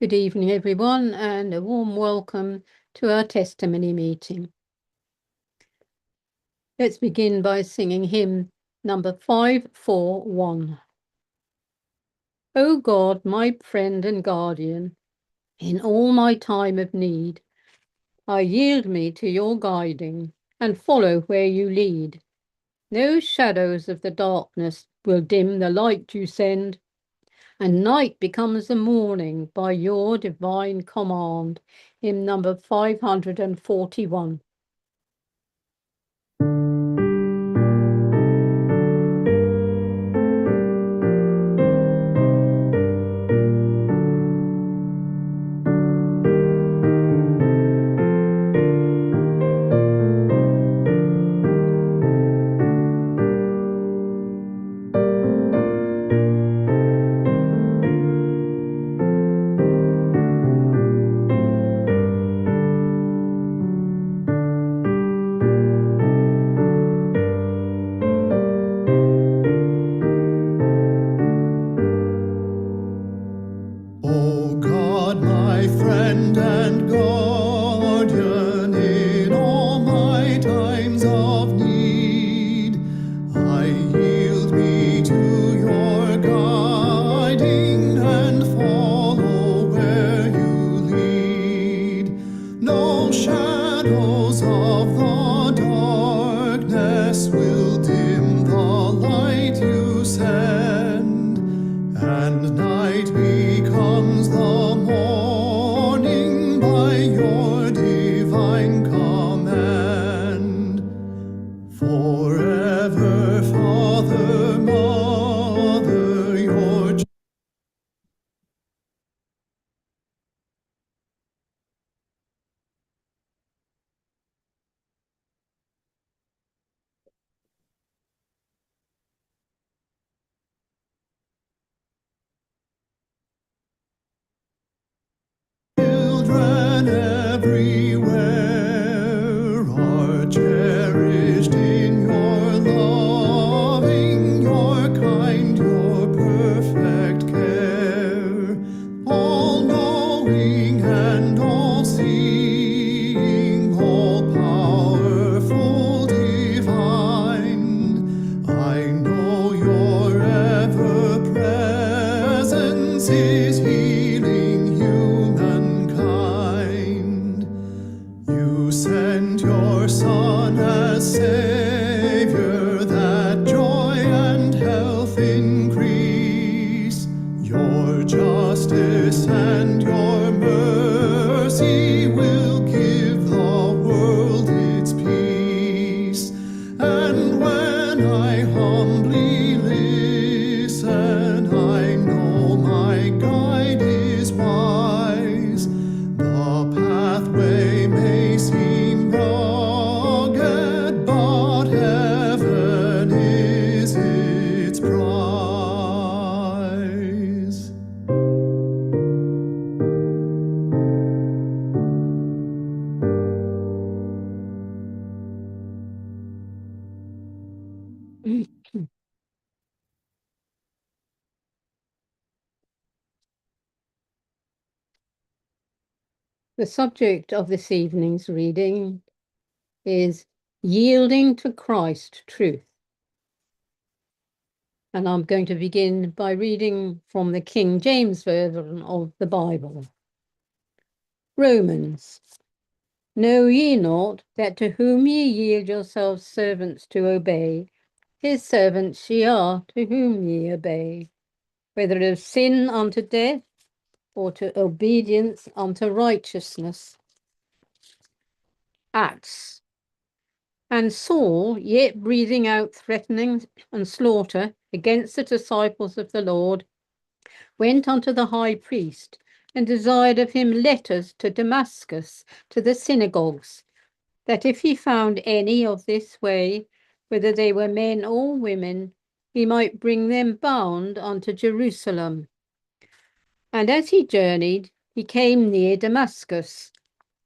Good evening, everyone, and a warm welcome to our testimony meeting. Let's begin by singing hymn number 541. O God, my friend and guardian, in all my time of need, I yield me to your guiding and follow where you lead. No shadows of the darkness will dim the light you send, and night becomes the morning by your divine command. Hymn number 541. O God, my friend and guardian, in all my times of need, I yield me to your guiding and follow where you lead. No shadows of the darkness will dim the light you send, and night becomes the morning by your divine command. Forever, Father, Mother, your children everywhere are cherished in your loving, your kind, your perfect care. All knowing and all seeing, all powerful, divine, I know your ever presence is healing humankind. You sent your Son as Savior, that joy and health increase. Your justice and your mercy will give the world its peace. And when I humbly listen, I know my guide is wise. The pathway may seem rugged, but heaven is its prize. The subject of this evening's reading is Yielding to Christ Truth. And I'm going to begin by reading from the King James Version of the Bible. Romans. Know ye not that to whom ye yield yourselves servants to obey, his servants ye are to whom ye obey, whether of sin unto death, or to obedience unto righteousness. Acts. And Saul, yet breathing out threatenings and slaughter against the disciples of the Lord, went unto the high priest, and desired of him letters to Damascus, to the synagogues, that if he found any of this way, whether they were men or women, he might bring them bound unto Jerusalem. And as he journeyed, he came near Damascus,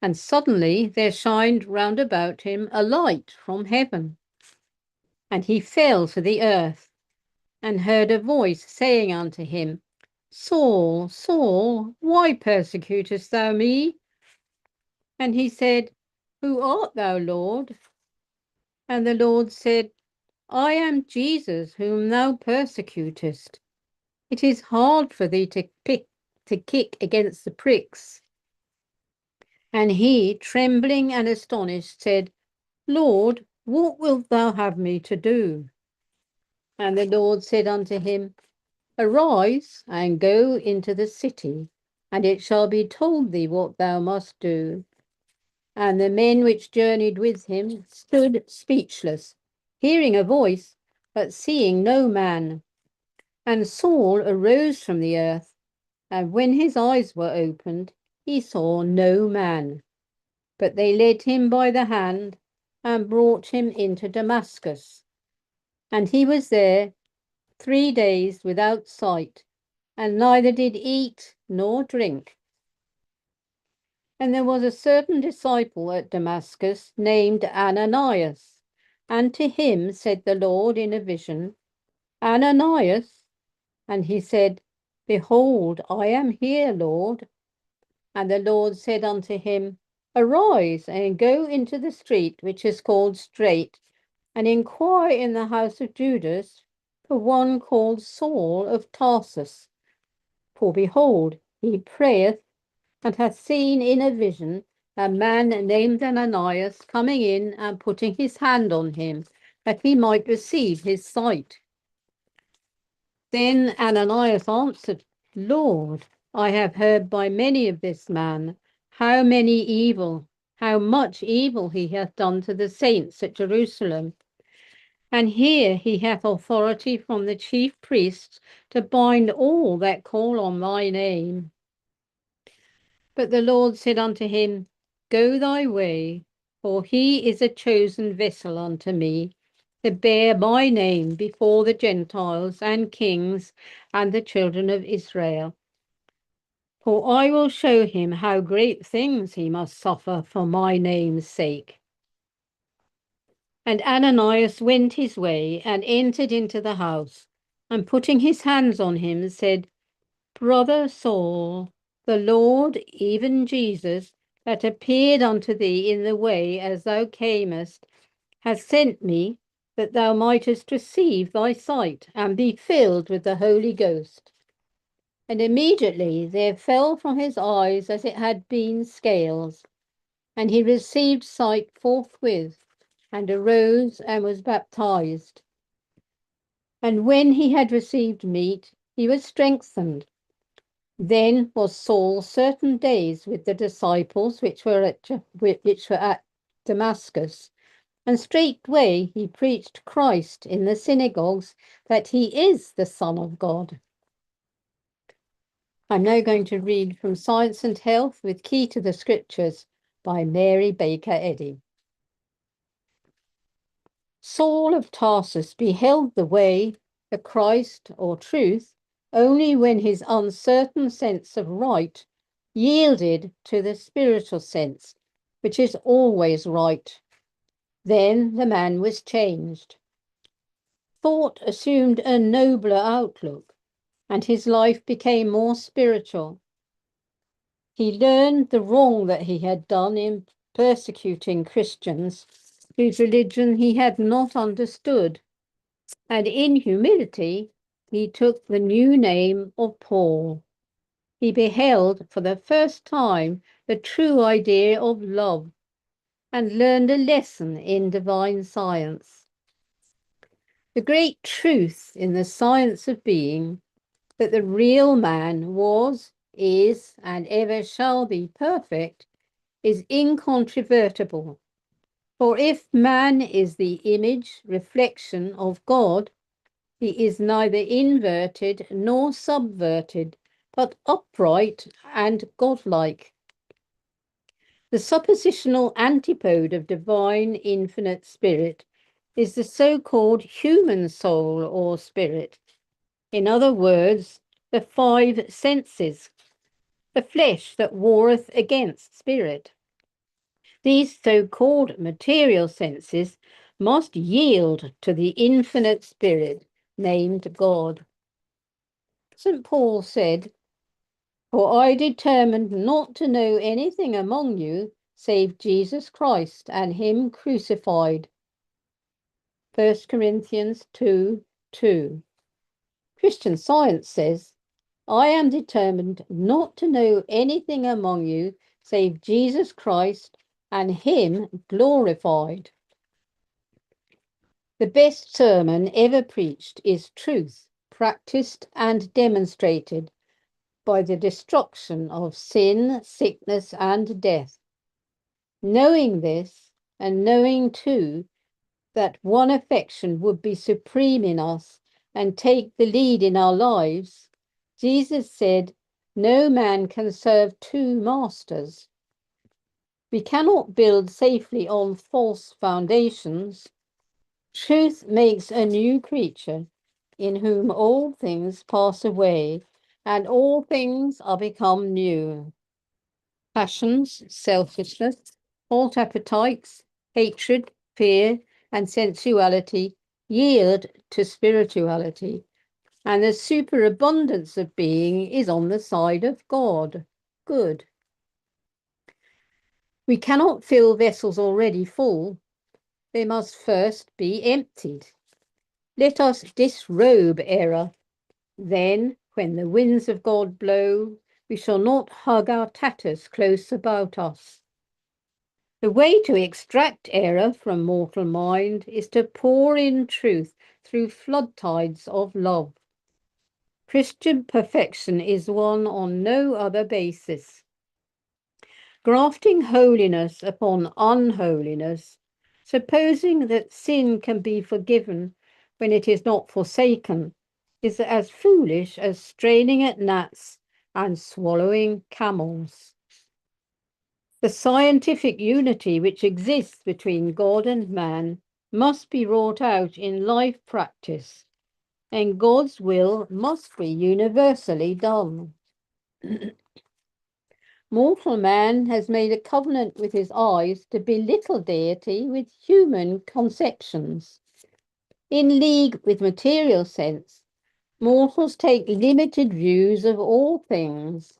and suddenly there shined round about him a light from heaven. And he fell to the earth, and heard a voice saying unto him, Saul, Saul, why persecutest thou me? And he said, Who art thou, Lord? And the Lord said, I am Jesus, whom thou persecutest. It is hard for thee to kick against the pricks. And he, trembling and astonished, said, Lord, what wilt thou have me to do? And the Lord said unto him, Arise and go into the city, and it shall be told thee what thou must do. And the men which journeyed with him stood speechless, hearing a voice, but seeing no man. And Saul arose from the earth, and when his eyes were opened, he saw no man. But they led him by the hand and brought him into Damascus. And he was there 3 days without sight, and neither did eat nor drink. And there was a certain disciple at Damascus named Ananias. And to him said the Lord in a vision, Ananias. And he said, Behold, I am here, Lord. And the Lord said unto him, Arise and go into the street which is called Straight, and inquire in the house of Judas for one called Saul of Tarsus. For behold, he prayeth, and hath seen in a vision a man named Ananias coming in and putting his hand on him, that he might receive his sight. Then Ananias answered, Lord, I have heard by many of this man how much evil he hath done to the saints at Jerusalem. And here he hath authority from the chief priests to bind all that call on thy name. But the Lord said unto him, Go thy way, for he is a chosen vessel unto me, to bear my name before the Gentiles and kings and the children of Israel. For I will show him how great things he must suffer for my name's sake. And Ananias went his way and entered into the house, and putting his hands on him, said, Brother Saul, the Lord, even Jesus, that appeared unto thee in the way as thou camest, hath sent me, that thou mightest receive thy sight, and be filled with the Holy Ghost. And immediately there fell from his eyes as it had been scales, and he received sight forthwith, and arose and was baptized. And when he had received meat, he was strengthened. Then was Saul certain days with the disciples which were at Damascus, and straightway he preached Christ in the synagogues, that he is the Son of God. I'm now going to read from Science and Health with Key to the Scriptures by Mary Baker Eddy. Saul of Tarsus beheld the way, the Christ or truth, only when his uncertain sense of right yielded to the spiritual sense, which is always right. Then the man was changed. Thought assumed a nobler outlook, and his life became more spiritual. He learned the wrong that he had done in persecuting Christians, whose religion he had not understood, and in humility he took the new name of Paul. He beheld for the first time the true idea of love, and learned a lesson in divine science. The great truth in the science of being, that the real man was, is, and ever shall be perfect, is incontrovertible. For if man is the image, reflection of God, he is neither inverted nor subverted, but upright and godlike. The suppositional antipode of divine infinite spirit is the so-called human soul or spirit. In other words, the 5 senses, the flesh that warreth against spirit. These so-called material senses must yield to the infinite spirit named God. St. Paul said, "For I determined not to know anything among you save Jesus Christ and him crucified." 1 Corinthians 2:2. Christian Science says, "I am determined not to know anything among you save Jesus Christ and him glorified." The best sermon ever preached is truth, practiced and demonstrated by the destruction of sin, sickness, and death. Knowing this, and knowing too that one affection would be supreme in us and take the lead in our lives, Jesus said, "No man can serve two masters." We cannot build safely on false foundations. Truth makes a new creature, in whom all things pass away and all things are become new. Passions, selfishness, false appetites, hatred, fear, and sensuality yield to spirituality, and the superabundance of being is on the side of God. Good. We cannot fill vessels already full. They must first be emptied. Let us disrobe error. Then, when the winds of God blow, we shall not hug our tatters close about us. The way to extract error from mortal mind is to pour in truth through flood tides of love. Christian perfection is won on no other basis. Grafting holiness upon unholiness, supposing that sin can be forgiven when it is not forsaken, is as foolish as straining at gnats and swallowing camels. The scientific unity which exists between God and man must be wrought out in life practice, and God's will must be universally done. Mortal man has made a covenant with his eyes to belittle deity with human conceptions. In league with material sense, mortals take limited views of all things.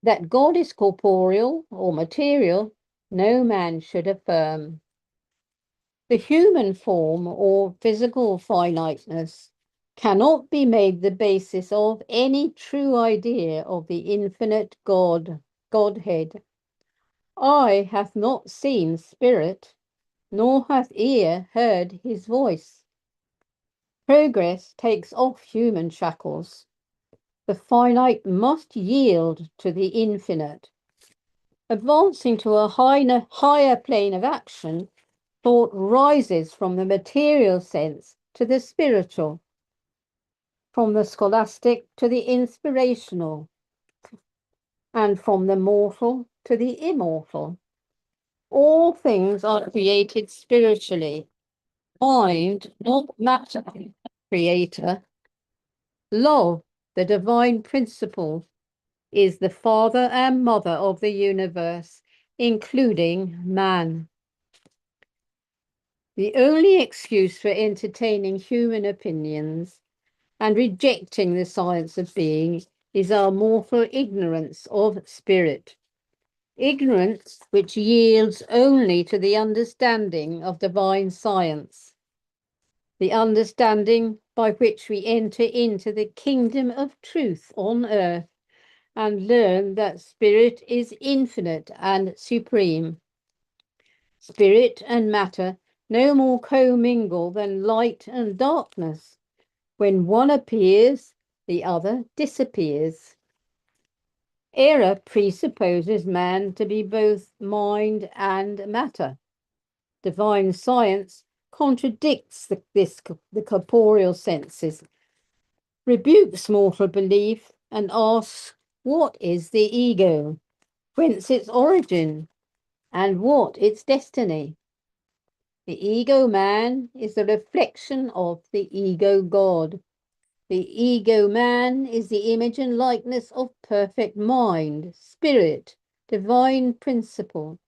That God is corporeal or material, no man should affirm. The human form or physical finiteness cannot be made the basis of any true idea of the infinite Godhead. Eye hath not seen spirit, nor hath ear heard his voice. Progress takes off human shackles. The finite must yield to the infinite. Advancing to a higher plane of action, thought rises from the material sense to the spiritual, from the scholastic to the inspirational, and from the mortal to the immortal. All things are created spiritually. Mind, not matter, creator. Love, the divine principle, is the father and mother of the universe, including man. The only excuse for entertaining human opinions and rejecting the science of being is our mortal ignorance of spirit. Ignorance which yields only to the understanding of divine science, the understanding by which we enter into the kingdom of truth on earth and learn that spirit is infinite and supreme. Spirit and matter no more commingle than light and darkness. When one appears, the other disappears. Error presupposes man to be both mind and matter. Divine science contradicts the corporeal senses, rebukes mortal belief, and asks, what is the ego, whence its origin, and what its destiny? The ego man is the reflection of the ego God. The ego man is the image and likeness of perfect mind, spirit, divine principle.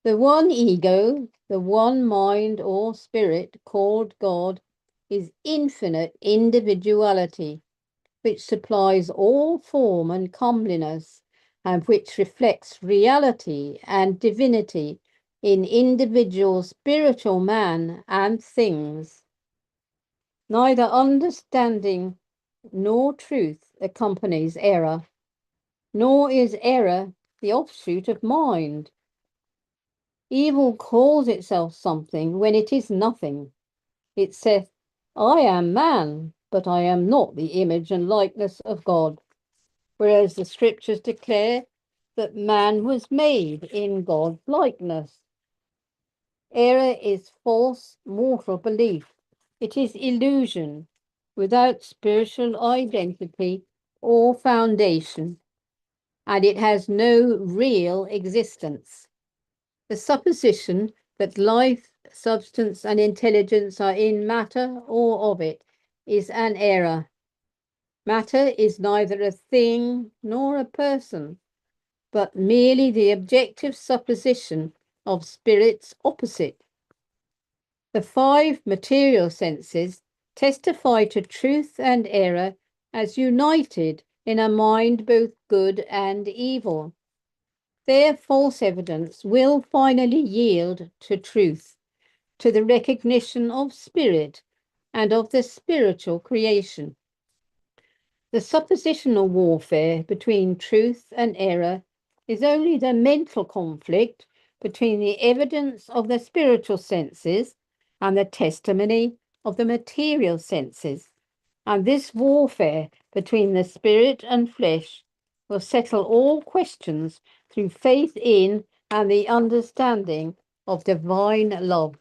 The one ego, the one mind or spirit called God, is infinite individuality, which supplies all form and comeliness, and which reflects reality and divinity in individual spiritual man and things. Neither understanding nor truth accompanies error, nor is error the offshoot of mind. Evil calls itself something when it is nothing. It saith, I am man, but I am not the image and likeness of God. Whereas the scriptures declare that man was made in God's likeness. Error is false, mortal belief. It is illusion without spiritual identity or foundation, and it has no real existence. The supposition that life, substance, and intelligence are in matter or of it is an error. Matter is neither a thing nor a person, but merely the objective supposition of spirit's opposite. The five material senses testify to truth and error as united in a mind both good and evil. Their false evidence will finally yield to truth, to the recognition of spirit and of the spiritual creation. The suppositional warfare between truth and error is only the mental conflict between the evidence of the spiritual senses and the testimony of the material senses. And this warfare between the spirit and flesh will settle all questions through faith in and the understanding of divine love.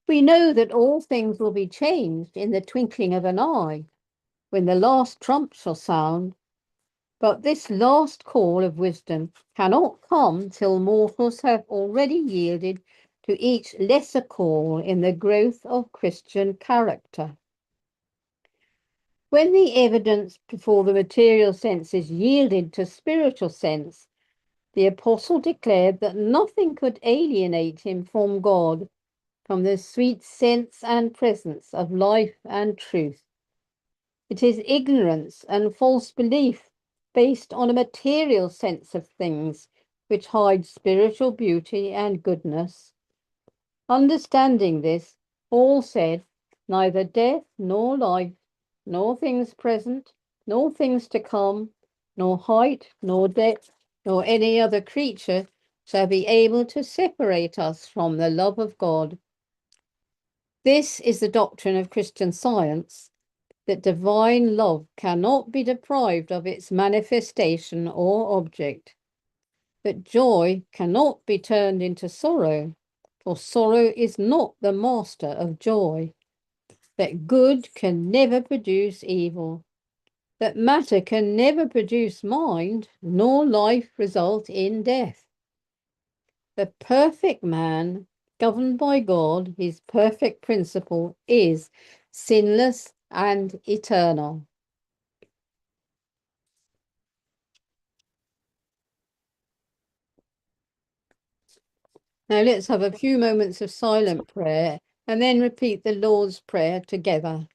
We know that all things will be changed in the twinkling of an eye, when the last trump shall sound, but this last call of wisdom cannot come till mortals have already yielded to each lesser call in the growth of Christian character. When the evidence before the material senses yielded to spiritual sense, the apostle declared that nothing could alienate him from God, from the sweet sense and presence of life and truth. It is ignorance and false belief based on a material sense of things which hides spiritual beauty and goodness. Understanding this, Paul said, neither death nor life, nor things present, nor things to come, nor height, nor depth, nor any other creature shall be able to separate us from the love of God. This is the doctrine of Christian Science, that divine love cannot be deprived of its manifestation or object, that joy cannot be turned into sorrow, for sorrow is not the master of joy, that good can never produce evil, that matter can never produce mind, nor life result in death. The perfect man, governed by God, his perfect principle, is sinless and eternal. Now let's have a few moments of silent prayer and then repeat the Lord's Prayer together.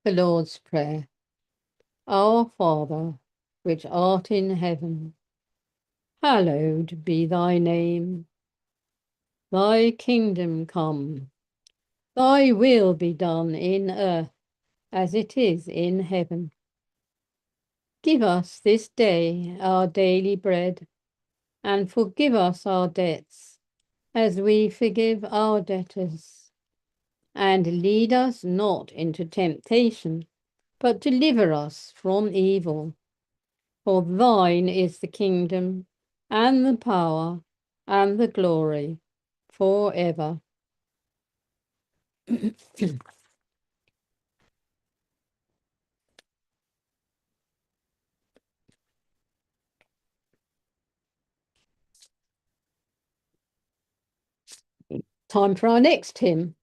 The Lord's Prayer. Our Father, which art in heaven, hallowed be thy name. Thy kingdom come, thy will be done in earth as it is in heaven. Give us this day our daily bread, And forgive us our debts, as we forgive our debtors. And lead us not into temptation, but deliver us from evil. For thine is the kingdom, and the power, and the glory, forever. Time for our next hymn,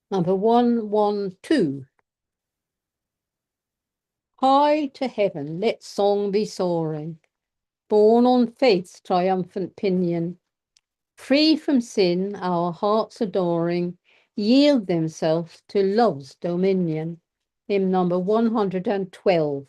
number 112. High to heaven, let song be soaring, borne on faith's triumphant pinion. Free from sin, our hearts adoring, yield themselves to love's dominion. Hymn number 112.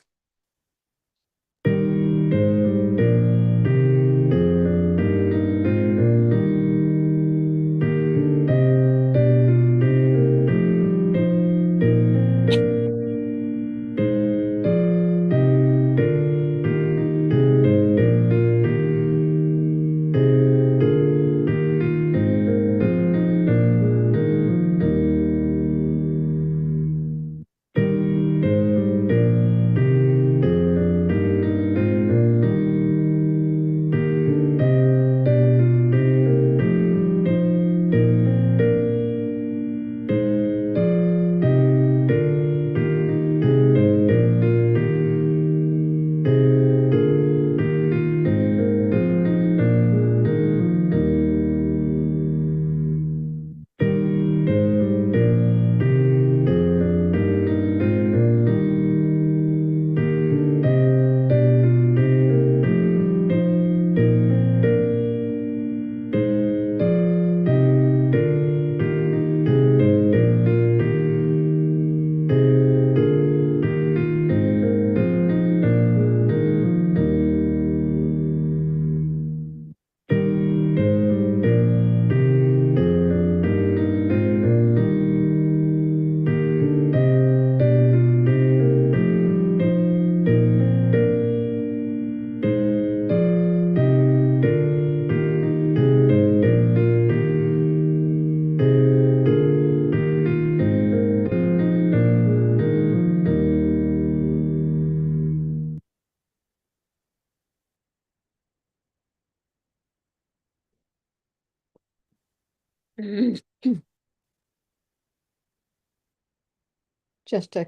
Just a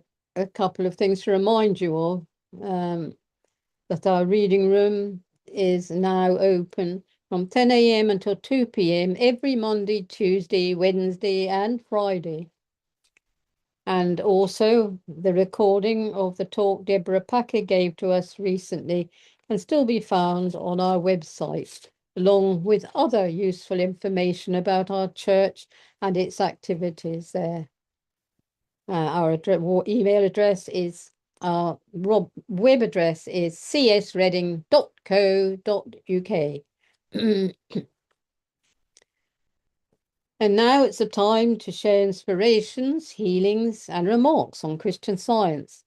couple of things to remind you of, that our reading room is now open from 10 a.m. until 2 p.m. every Monday, Tuesday, Wednesday, and Friday. And also the recording of the talk Deborah Packer gave to us recently can still be found on our website, along with other useful information about our church and its activities there. Our email address is, our web address is csreading.co.uk. And now it's a time to share inspirations, healings, and remarks on Christian Science.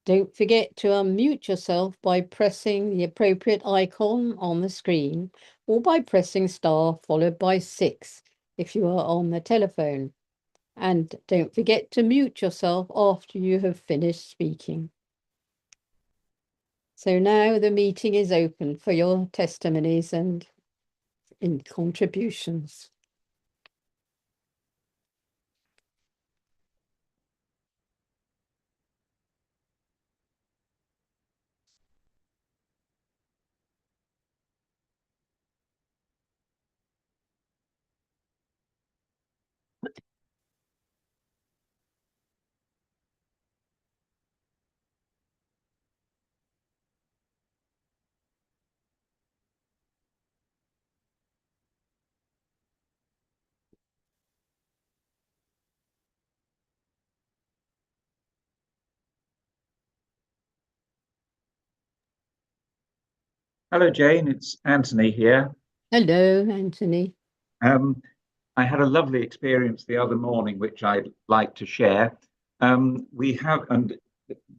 Don't forget to unmute yourself by pressing the appropriate icon on the screen, or by pressing star followed by 6 if you are on the telephone. And don't forget to mute yourself after you have finished speaking. So now the meeting is open for your testimonies and contributions. Hello, Jane. It's Anthony here. Hello, Anthony. I had a lovely experience the other morning, which I'd like to share. We have, and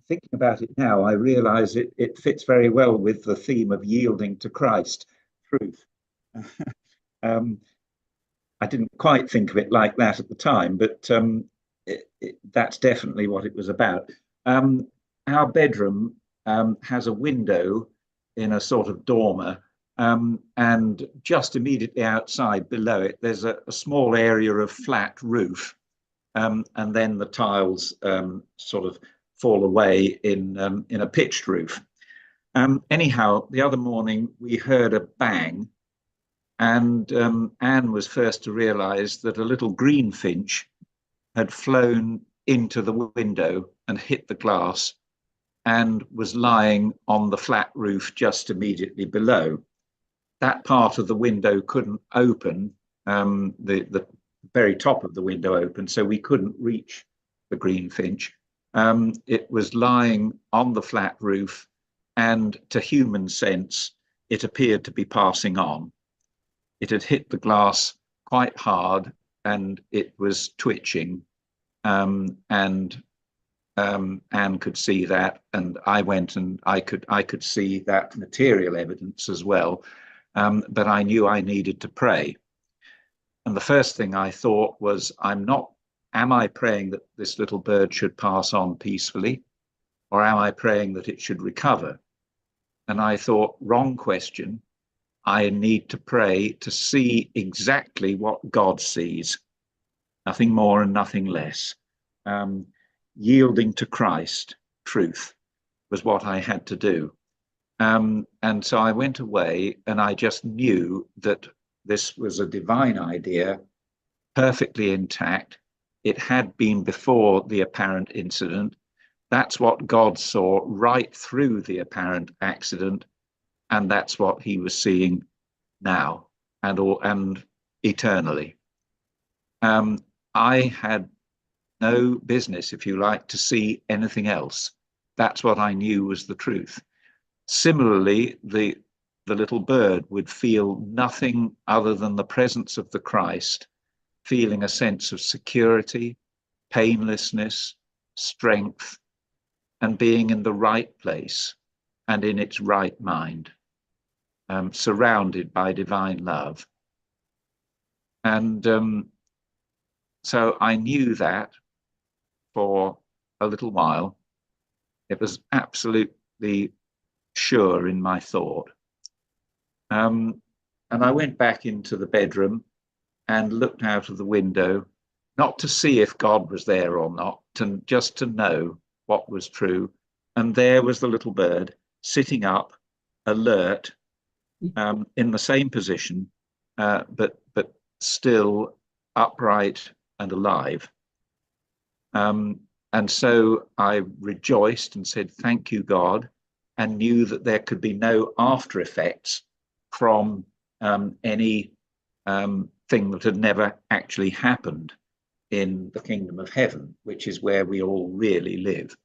thinking about it now, I realize it fits very well with the theme of yielding to Christ. truth. I didn't quite think of it like that at the time, but that's definitely what it was about. Our bedroom has a window in a sort of dormer, and just immediately outside below it, there's a small area of flat roof, and then the tiles sort of fall away in a pitched roof. Anyhow, the other morning we heard a bang, and Anne was first to realise that a little greenfinch had flown into the window and hit the glass and was lying on the flat roof just immediately below. That part of the window couldn't open, the very top of the window opened, so we couldn't reach the greenfinch. It was lying on the flat roof, and to human sense, it appeared to be passing on. It had hit the glass quite hard and it was twitching, and Anne could see that, and I went and I could see that material evidence as well, but I knew I needed to pray. And the first thing I thought was, am I praying that this little bird should pass on peacefully, or am I praying that it should recover? And I thought, wrong question. I need to pray to see exactly what God sees, nothing more and nothing less. Yielding to Christ, truth, was what I had to do. And so I went away, and I just knew that this was a divine idea, perfectly intact. It had been before the apparent incident. That's what God saw right through the apparent accident, and that's what he was seeing now and eternally. I had no business, if you like, to see anything else. That's what I knew was the truth. Similarly, the little bird would feel nothing other than the presence of the Christ, feeling a sense of security, painlessness, strength, and being in the right place and in its right mind, surrounded by divine love. And so I knew that for a little while. It was absolutely sure in my thought. And I went back into the bedroom and looked out of the window, not to see if God was there or not, just to know what was true. And there was the little bird sitting up, alert, in the same position, but still upright and alive. And so I rejoiced and said, thank you, God, and knew that there could be no after effects from any thing that had never actually happened in the kingdom of heaven, which is where we all really live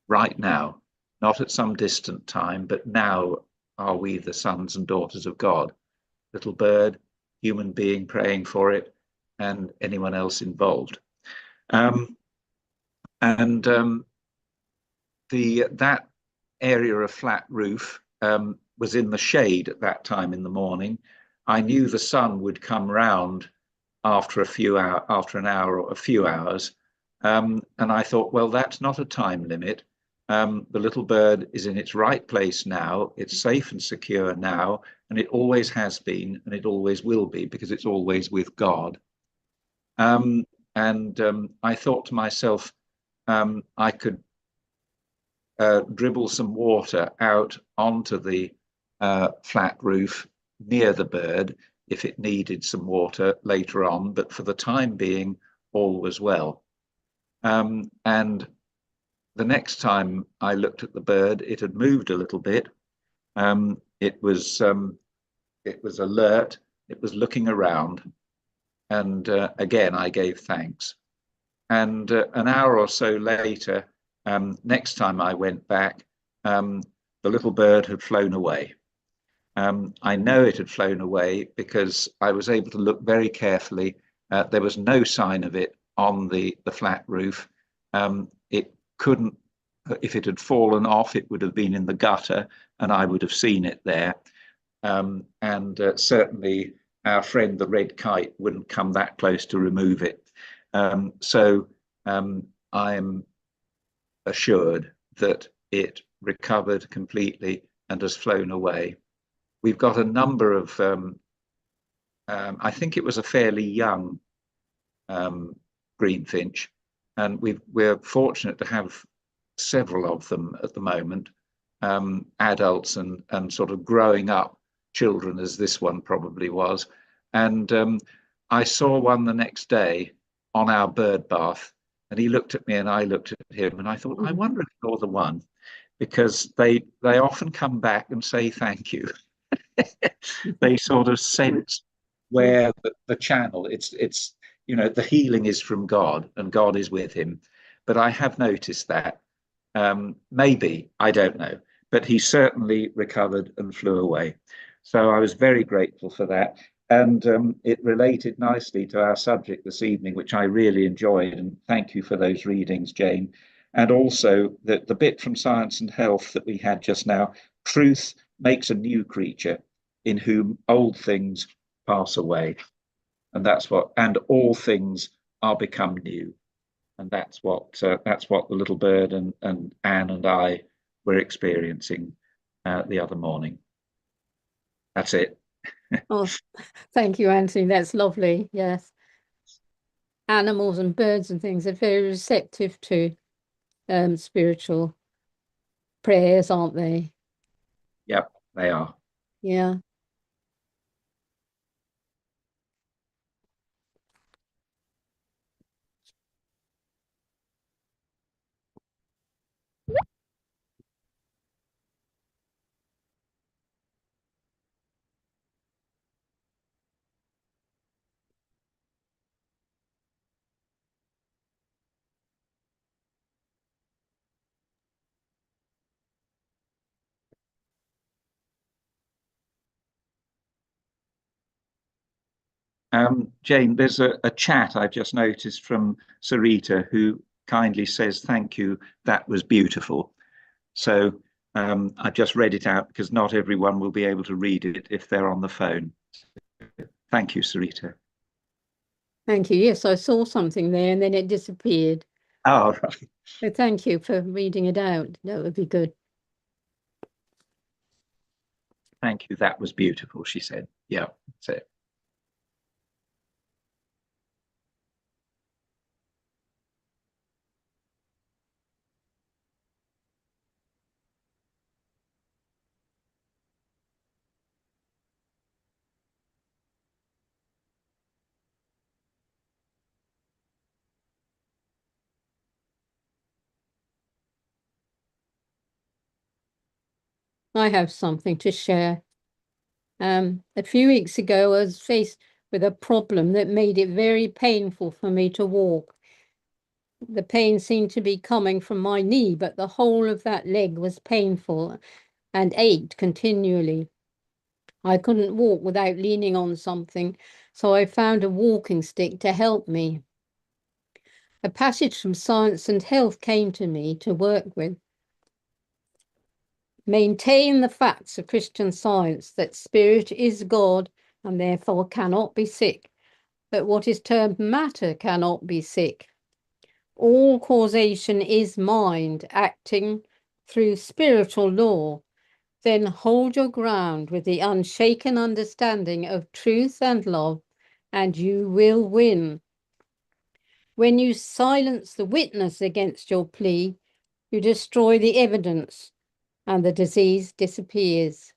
right now, not at some distant time, but now are we the sons and daughters of God. Little bird, human being praying for it, and anyone else involved. That area of flat roof was in the shade at that time in the morning. I knew the sun would come round after an hour or a few hours, and I thought, well, that's not a time limit. The little bird is in its right place now. It's safe and secure now, and it always has been, and it always will be, because it's always with God. I thought to myself, I could dribble some water out onto the flat roof near the bird if it needed some water later on, but for the time being, all was well. And the next time I looked at the bird, it had moved a little bit. It was alert. It was looking around, and again I gave thanks. And an hour or so later, next time I went back, the little bird had flown away. I know it had flown away because I was able to look very carefully. There was no sign of it on the flat roof. It couldn't, if it had fallen off, it would have been in the gutter and I would have seen it there. and certainly our friend the red kite wouldn't come that close to remove it. So I am assured that it recovered completely and has flown away. We've got a number of, I think it was a fairly young greenfinch, and we're fortunate to have several of them at the moment, adults and sort of growing up children, as this one probably was. And I saw one the next day on our bird bath, and he looked at me and I looked at him, and I thought, I wonder if you're the one, because they often come back and say thank you. They sort of sense where the channel, it's you know, the healing is from God and God is with him. But I have noticed that. Maybe, I don't know, but he certainly recovered and flew away. So I was very grateful for that. And it related nicely to our subject this evening, which I really enjoyed. And thank you for those readings, Jane. And also the bit from Science and Health that we had just now, truth makes a new creature in whom old things pass away. And that's what, and all things are become new. And that's what the little bird and Anne and I were experiencing the other morning. That's it. Oh, thank you, Anthony. That's lovely. Yes. Animals and birds and things are very receptive to spiritual prayers, aren't they? Yep, they are. Yeah. Jane, there's a chat I've just noticed from Sarita, who kindly says, thank you, that was beautiful. So I just read it out because not everyone will be able to read it if they're on the phone. Thank you, Sarita. Thank you. Yes, I saw something there and then it disappeared. Oh, right. So thank you for reading it out. That would be good. Thank you, that was beautiful, she said. Yeah, that's it. I have something to share. A few weeks ago, I was faced with a problem that made it very painful for me to walk. The pain seemed to be coming from my knee, but the whole of that leg was painful and ached continually. I couldn't walk without leaning on something, so I found a walking stick to help me. A passage from Science and Health came to me to work with. Maintain the facts of Christian Science that spirit is God and therefore cannot be sick, but what is termed matter cannot be sick. All causation is mind acting through spiritual law. Then hold your ground with the unshaken understanding of truth and love, and you will win. When you silence the witness against your plea, you destroy the evidence and the disease disappears.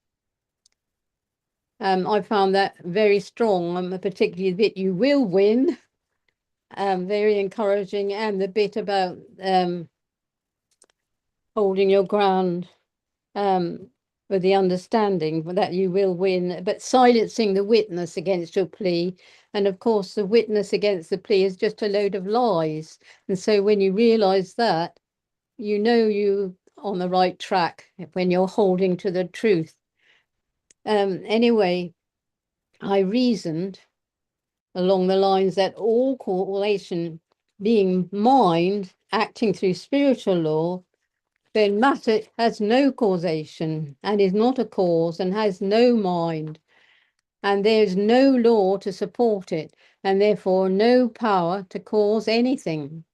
I found that very strong, particularly the bit you will win, very encouraging, and the bit about holding your ground with the understanding that you will win, but silencing the witness against your plea. And of course, the witness against the plea is just a load of lies. And so when you realize that, you know you're on the right track when you're holding to the truth. Anyway, I reasoned along the lines that all causation being mind acting through spiritual law, then matter has no causation and is not a cause and has no mind, and there is no law to support it, and therefore no power to cause anything.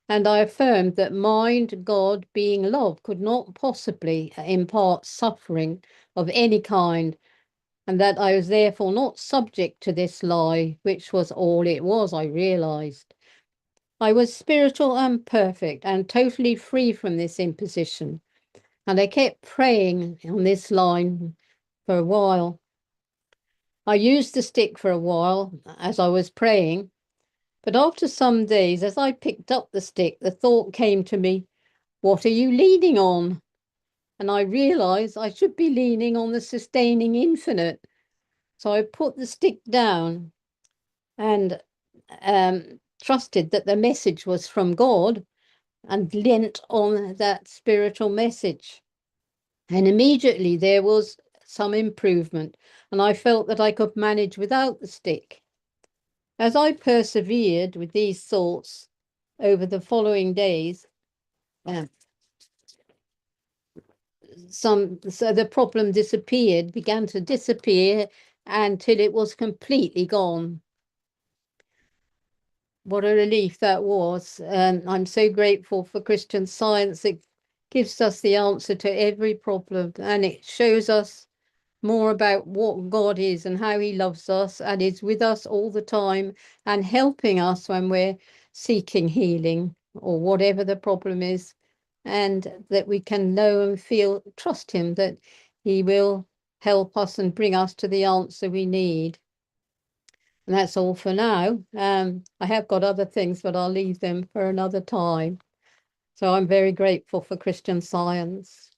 And I affirmed that mind, God being love, could not possibly impart suffering of any kind, and that I was therefore not subject to this lie, which was all it was, I realized. I was spiritual and perfect and totally free from this imposition. And I kept praying on this line for a while. I used the stick for a while as I was praying, but after some days, as I picked up the stick, the thought came to me, what are you leaning on? And I realized I should be leaning on the sustaining infinite. So I put the stick down and trusted that the message was from God and leant on that spiritual message. And immediately there was some improvement, and I felt that I could manage without the stick. As I persevered with these thoughts over the following days, so the problem began to disappear until it was completely gone. What a relief that was. And I'm so grateful for Christian Science. It gives us the answer to every problem, and it shows us more about what God is and how he loves us and is with us all the time and helping us when we're seeking healing or whatever the problem is, and that we can know and feel, trust him that he will help us and bring us to the answer we need. And that's all for now. I have got other things, but I'll leave them for another time. So I'm very grateful for Christian Science.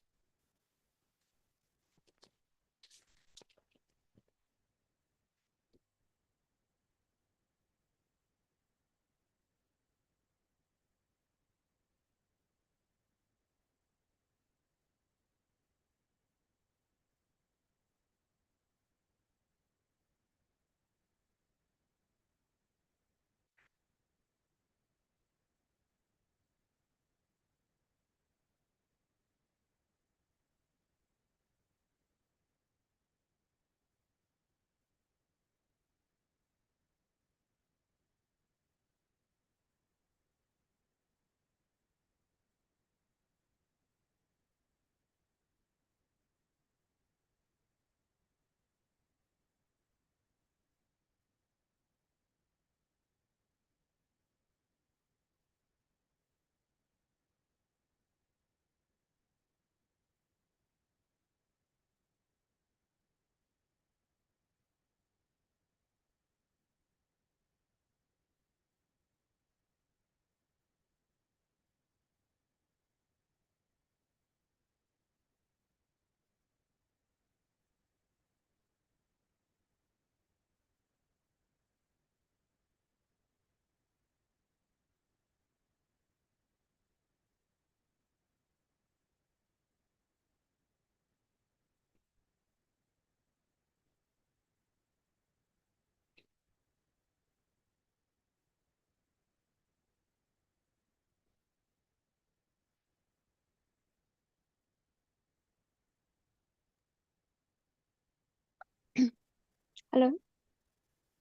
Hello,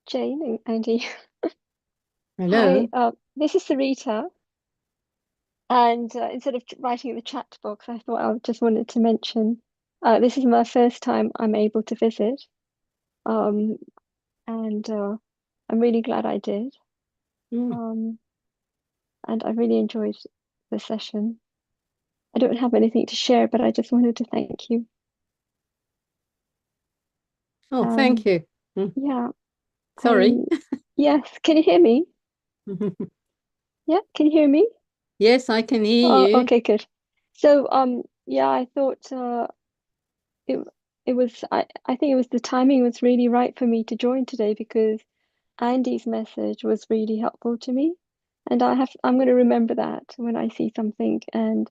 Jane and Andy. Hello. Hi, this is Sarita. And instead of writing in the chat box, I thought I just wanted to mention this is my first time I'm able to visit. And I'm really glad I did. And I really enjoyed the session. I don't have anything to share, but I just wanted to thank you. Oh, thank you. Yeah. Sorry. Yes, can you hear me? Yeah, can you hear me? Yes, I can hear you. Okay, good. So, yeah, I thought it was I think it was the timing was really right for me to join today because Andy's message was really helpful to me, and I'm going to remember that when I see something and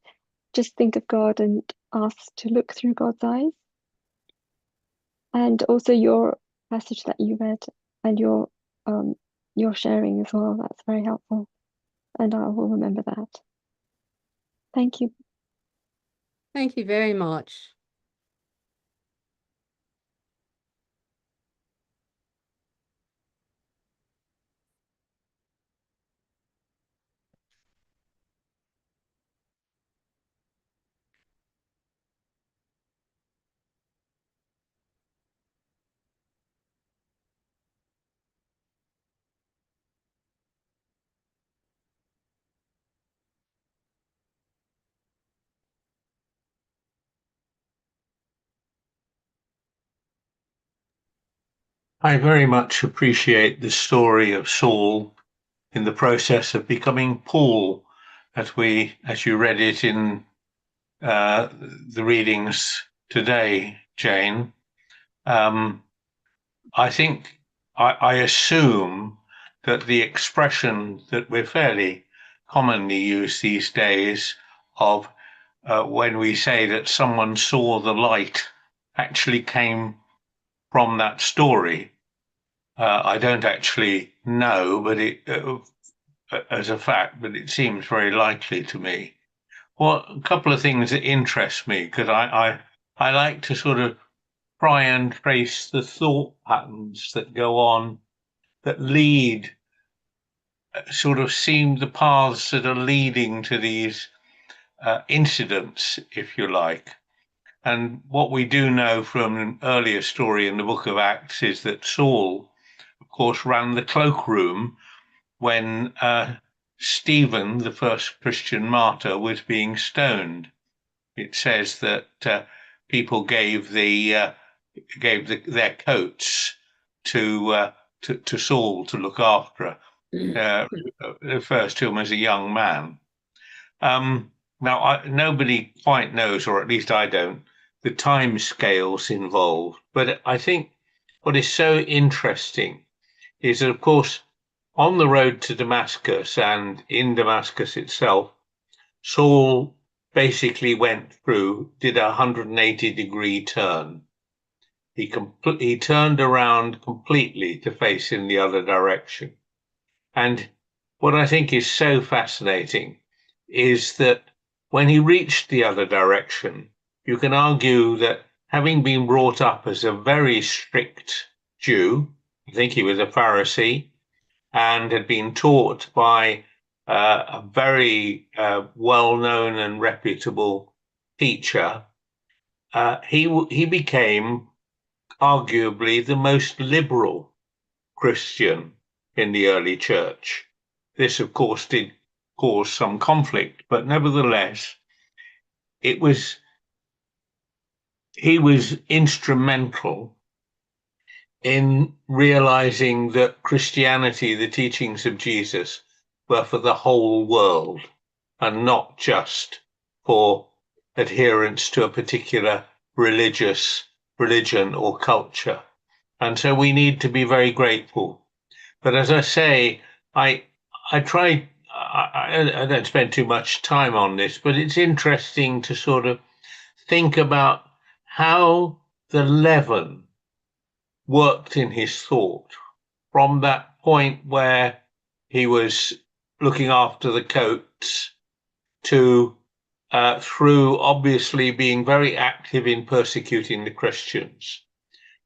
just think of God and ask to look through God's eyes. And also your passage that you read and your sharing as well. That's very helpful, and I will remember that. Thank you. Thank you very much. I very much appreciate the story of Saul in the process of becoming Paul, as you read it in the readings today, Jane. I think I assume that the expression that we're fairly commonly used these days of when we say that someone saw the light actually came from that story. I don't actually know, but as a fact, but it seems very likely to me. Well, a couple of things that interest me, because I like to sort of try and trace the thought patterns that go on that lead, sort of seem the paths that are leading to these incidents, if you like. And what we do know from an earlier story in the book of Acts is that Saul, of course, ran the cloakroom when Stephen, the first Christian martyr, was being stoned. It says that people gave their coats to Saul to look after. Refers to him as a young man. Now, nobody quite knows, or at least I don't, the time scales involved. But I think what is so interesting is that, of course, on the road to Damascus and in Damascus itself, Saul basically did a 180-degree turn. He turned around completely to face in the other direction. And what I think is so fascinating is that when he reached the other direction, you can argue that having been brought up as a very strict Jew, I think he was a Pharisee, and had been taught by a very well-known and reputable teacher, he became arguably the most liberal Christian in the early church. This, of course, did cause some conflict, but nevertheless, he was instrumental in realizing that Christianity, the teachings of Jesus, were for the whole world and not just for adherence to a particular religion or culture. And so we need to be very grateful. But as I say, I don't spend too much time on this, but it's interesting to sort of think about how the leaven worked in his thought from that point where he was looking after the coats to through obviously being very active in persecuting the Christians,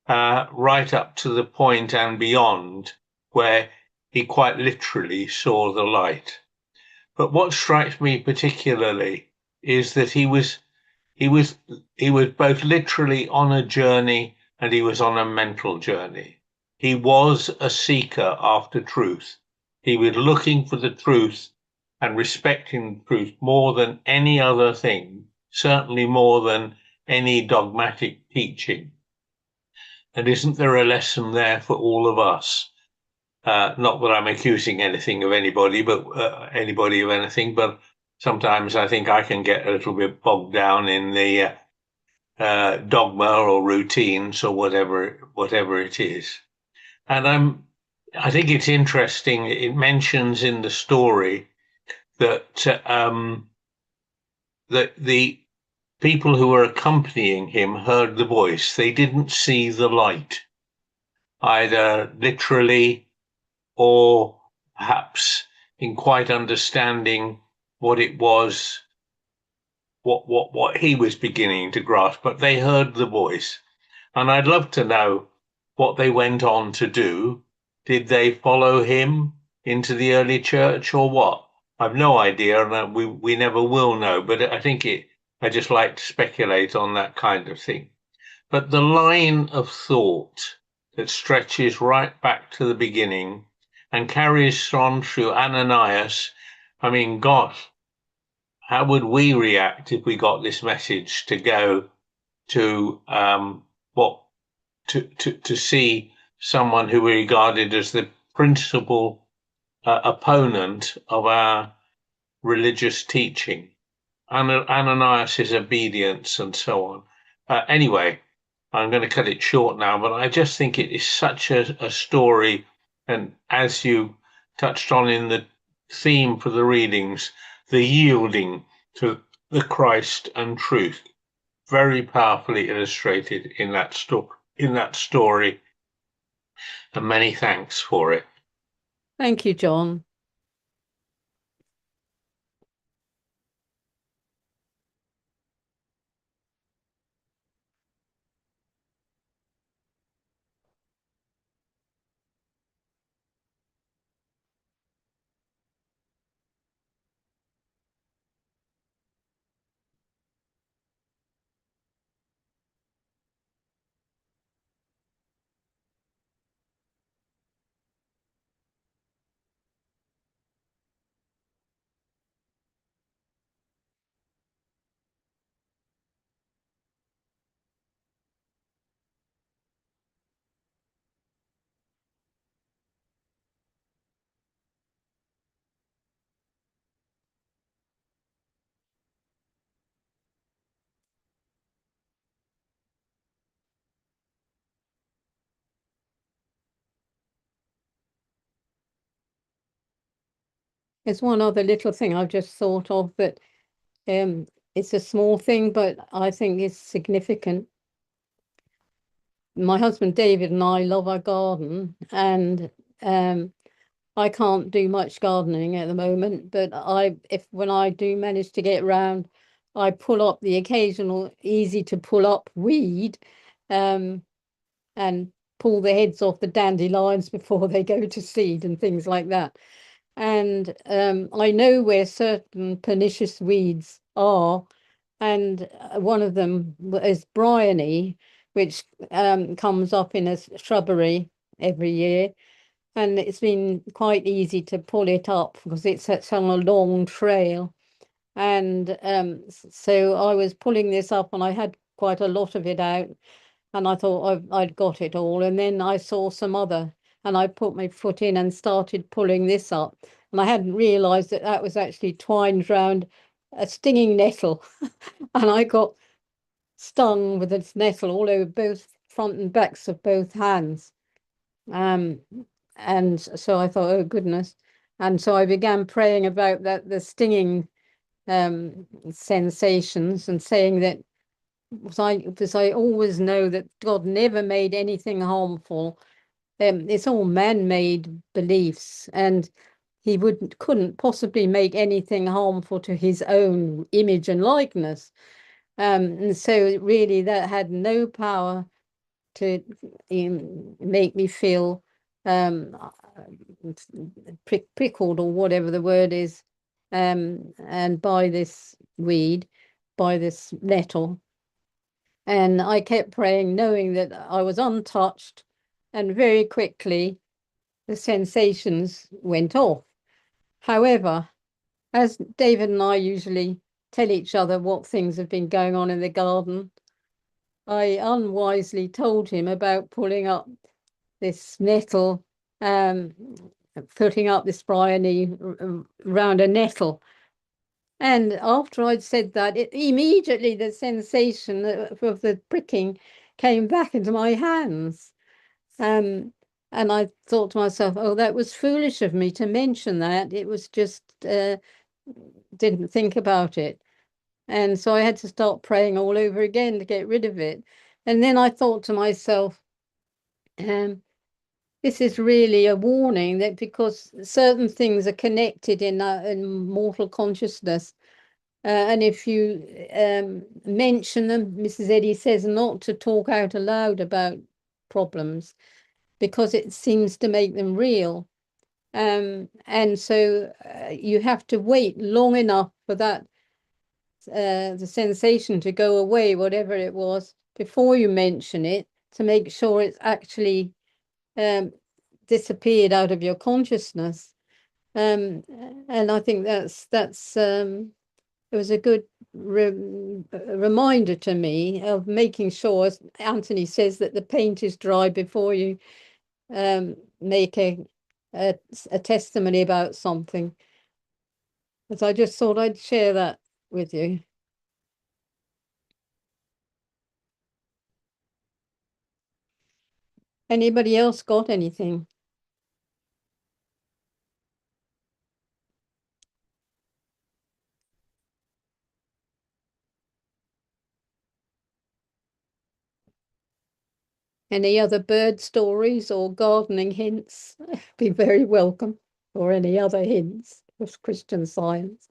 right up to the point and beyond where he quite literally saw the light. But what strikes me particularly is that he was both literally on a journey and he was on a mental journey. He was a seeker after truth. He was looking for the truth and respecting the truth more than any other thing, certainly more than any dogmatic teaching. And isn't there a lesson there for all of us? Not that I'm accusing anything of anybody, but anybody of anything, but sometimes I think I can get a little bit bogged down in the dogma or routines or whatever it is. And I think it's interesting. It mentions in the story that that the people who were accompanying him heard the voice. They didn't see the light, either literally or perhaps in quite understanding what it was what he was beginning to grasp, but they heard the voice. And I'd love to know what they went on to do. Did they follow him into the early church or what? I've no idea, and we never will know. But I just like to speculate on that kind of thing. But the line of thought that stretches right back to the beginning and carries on through Ananias. I mean, gosh, how would we react if we got this message to go to to see someone who we regarded as the principal opponent of our religious teaching, Ananias's obedience, and so on. Anyway, I'm going to cut it short now, but I just think it is such a story, and as you touched on in the theme for the readings, the yielding to the Christ and truth, very powerfully illustrated in that story. And many thanks for it. Thank you, John. There's one other little thing I've just thought of that it's a small thing, but I think it's significant. My husband David and I love our garden, and I can't do much gardening at the moment, but when I do manage to get round, I pull up the occasional easy to pull up weed, and pull the heads off the dandelions before they go to seed and things like that. And I know where certain pernicious weeds are, and one of them is bryony, which comes up in a shrubbery every year. And it's been quite easy to pull it up because it's on a long trail. And so I was pulling this up, and I had quite a lot of it out, and I thought I'd got it all. And then I saw some other, and I put my foot in and started pulling this up. And I hadn't realised that that was actually twined round a stinging nettle. And I got stung with this nettle all over both front and backs of both hands. And so I thought, oh goodness. And so I began praying about that, the stinging sensations, and saying that because I always know that God never made anything harmful. It's all man-made beliefs, and he couldn't possibly make anything harmful to his own image and likeness. And so really that had no power to make me feel prickled, or whatever the word is, and by this weed, by this nettle. And I kept praying, knowing that I was untouched, and very quickly the sensations went off. However, as David and I usually tell each other what things have been going on in the garden, I unwisely told him about pulling up this nettle, putting up this bryony round a nettle. And after I'd said that, immediately the sensation of the pricking came back into my hands. And I thought to myself, oh, that was foolish of me to mention that. It was just, didn't think about it. And so I had to start praying all over again to get rid of it. And then I thought to myself, this is really a warning that because certain things are connected in mortal consciousness, And if you mention them, Mrs. Eddy says not to talk out aloud about problems because it seems to make them real. And so you have to wait long enough for that, the sensation to go away, whatever it was, before you mention it, to make sure it's actually disappeared out of your consciousness. And I think it was a good reminder to me of making sure, as Anthony says, that the paint is dry before you make a testimony about something. But I just thought I'd share that with you. Anybody else got anything? Any other bird stories or gardening hints? Be very welcome. Or any other hints of Christian Science.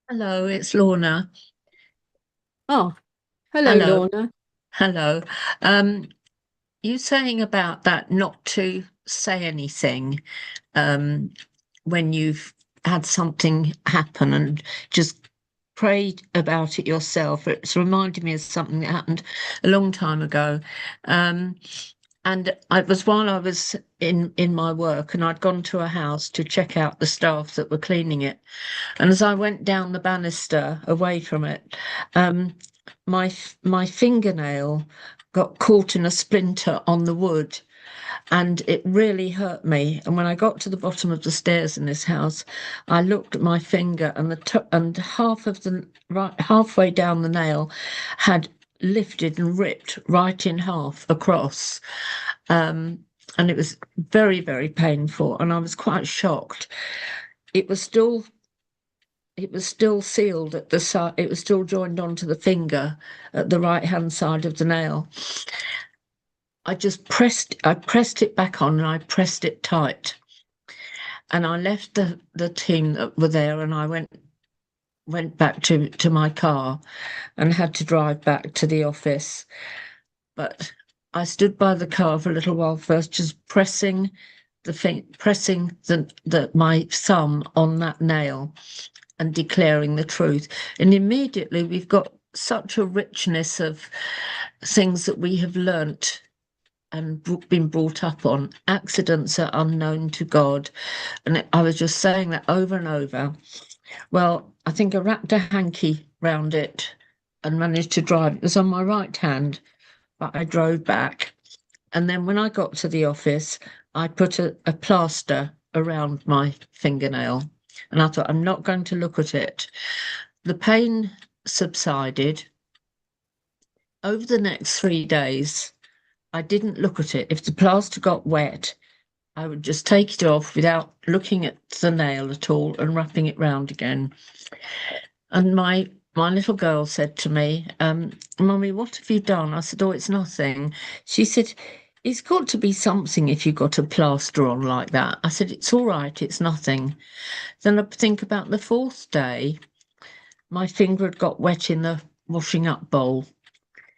Hello, it's Lorna. Oh, hello, Hello. Lorna. Hello. You saying about that not to say anything when you've had something happen and just pray about it yourself. It's reminded me of something that happened a long time ago. And it was while I was in my work, and I'd gone to a house to check out the staff that were cleaning it. And as I went down the banister away from it, my fingernail got caught in a splinter on the wood, and it really hurt me. And when I got to the bottom of the stairs in this house, I looked at my finger, and halfway down the nail had lifted and ripped right in half across. And it was very, very painful, and I was quite shocked. It was still sealed at the side. It was still joined onto the finger at the right hand side of the nail. I pressed it back on, and I pressed it tight. And I left the team that were there, and I went back to my car and had to drive back to the office. But I stood by the car for a little while first, just pressing my thumb on that nail and declaring the truth. And immediately we've got such a richness of things that we have learnt and been brought up on. Accidents are unknown to God. And I was just saying that over and over. Well, I think I wrapped a hanky round it and managed to drive. It was on my right hand, but I drove back. And then when I got to the office, I put a plaster around my fingernail. And I thought, I'm not going to look at it. The pain subsided. Over the next 3 days, I didn't look at it. If the plaster got wet, I would just take it off without looking at the nail at all and wrapping it round again. And my little girl said to me, Mummy, what have you done? I said, oh, it's nothing. She said, it's got to be something if you got a plaster on like that. I said, it's all right, it's nothing. Then I think about the 4th day, my finger had got wet in the washing up bowl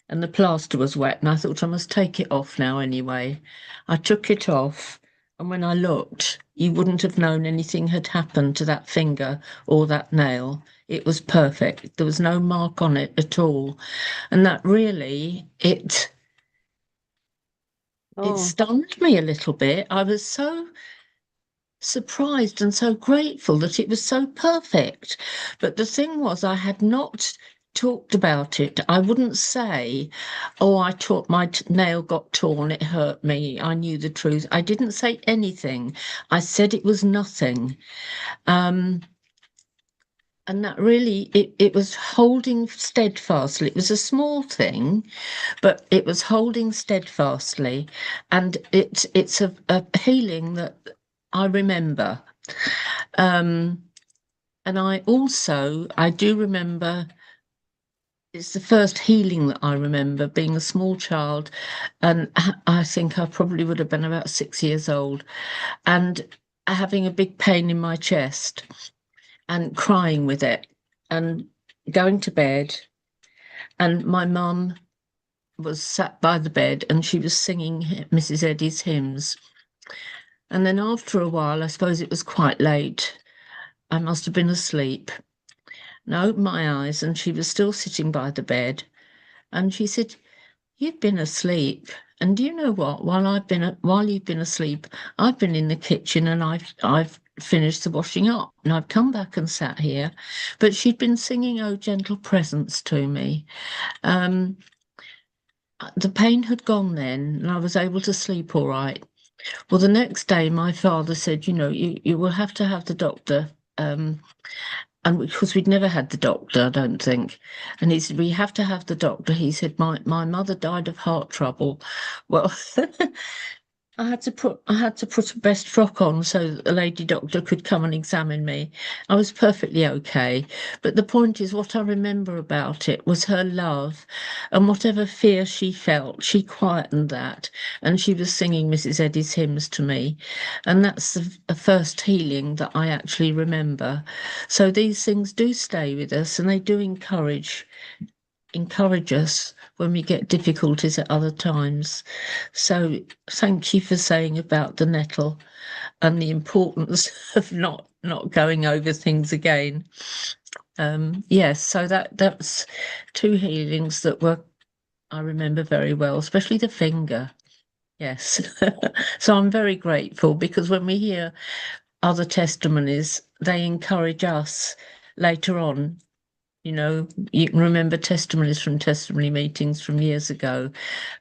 and the plaster was wet, and I thought I must take it off now anyway. I took it off, and when I looked, you wouldn't have known anything had happened to that finger or that nail. It was perfect. There was no mark on it at all. And that really, it stunned me a little bit. I was so surprised and so grateful that it was so perfect. But the thing was, I had not talked about it. I wouldn't say, oh, my nail got torn, it hurt me, I knew the truth. I didn't say anything. I said it was nothing. And that really, it was holding steadfastly. It was a small thing, but it was holding steadfastly. And it's a healing that I remember. And I do remember, it's the first healing that I remember, being a small child. And I think I probably would have been about 6 years old, and having a big pain in my chest and crying with it and going to bed. And my mum was sat by the bed and she was singing Mrs. Eddy's hymns. And then after a while, I suppose it was quite late, I must have been asleep. And I opened my eyes and she was still sitting by the bed. And she said, "You've been asleep. And do you know what? While you've been asleep, I've been in the kitchen and I've finished the washing up and I've come back and sat here." But she'd been singing "Oh Gentle Presence" to me. The pain had gone then and I was able to sleep all right. Well, the next day my father said, you will have to have the doctor. And because we'd never had the doctor, I don't think. And he said, "We have to have the doctor." He said, my mother died of heart trouble. Well, I had to put a best frock on so that the lady doctor could come and examine me. I was perfectly okay. But the point is, what I remember about it was her love, and whatever fear she felt, she quietened that. And she was singing Mrs. Eddy's hymns to me. And that's the first healing that I actually remember. So these things do stay with us, and they do encourage us when we get difficulties at other times. So thank you for saying about the nettle and the importance of not going over things again. Yes, so that's two healings that I remember very well, especially the finger. Yes. So I'm very grateful, because when we hear other testimonies, they encourage us later on. You can remember testimonies from testimony meetings from years ago,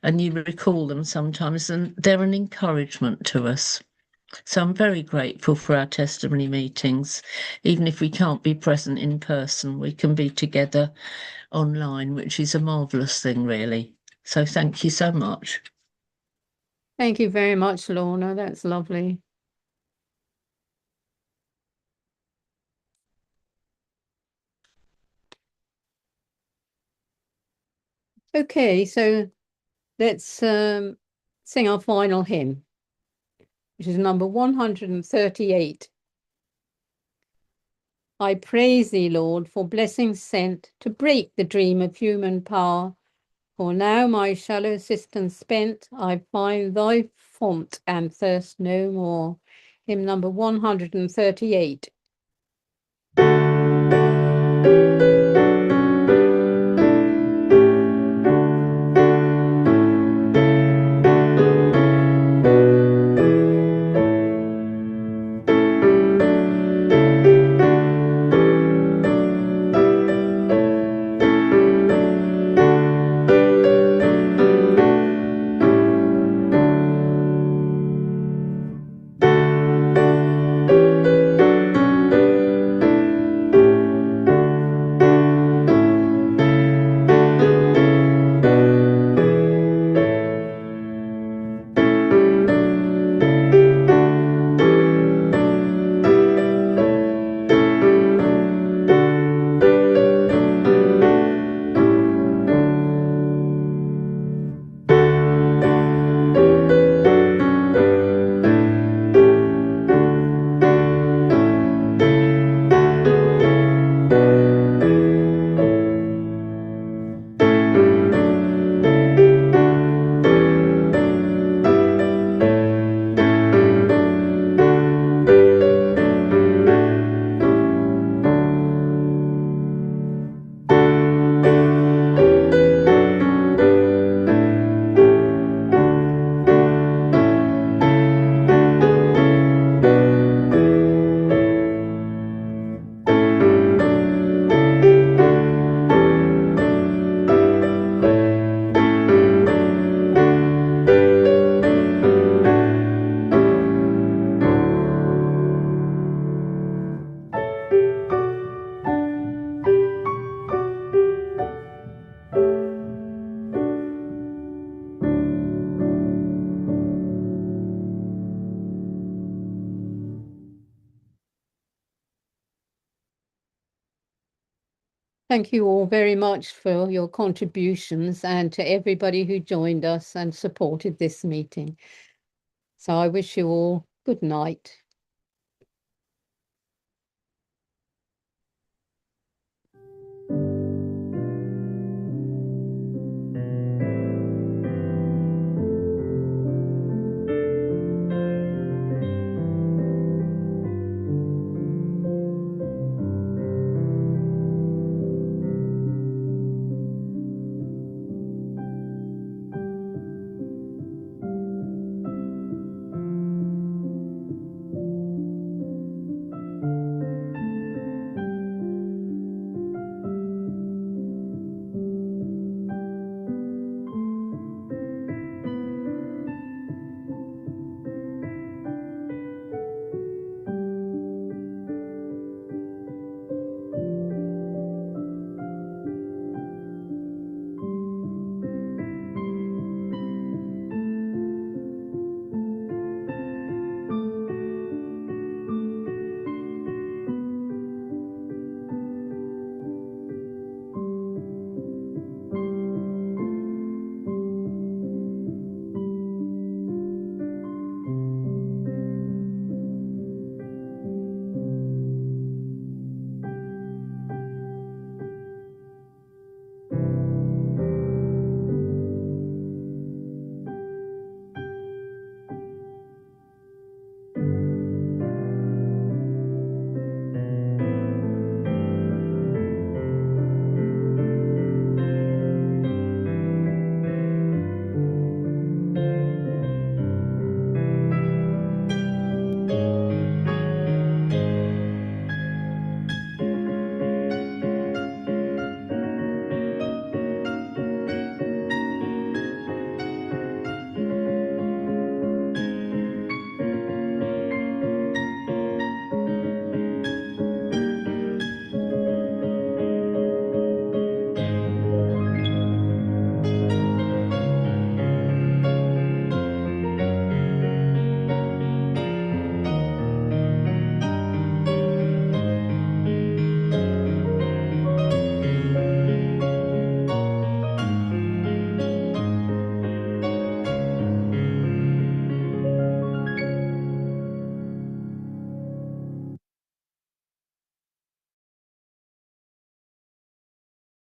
and you recall them sometimes, and they're an encouragement to us. So I'm very grateful for our testimony meetings. Even if we can't be present in person, we can be together online, which is a marvellous thing, really. So thank you so much. Thank you very much, Lorna. That's lovely. Okay, so let's sing our final hymn, which is number 138. I praise thee, Lord, for blessings sent to break the dream of human power. For now my shallow cistern spent, I find thy font and thirst no more. Hymn number 138. Thank you all very much for your contributions and to everybody who joined us and supported this meeting. So I wish you all good night.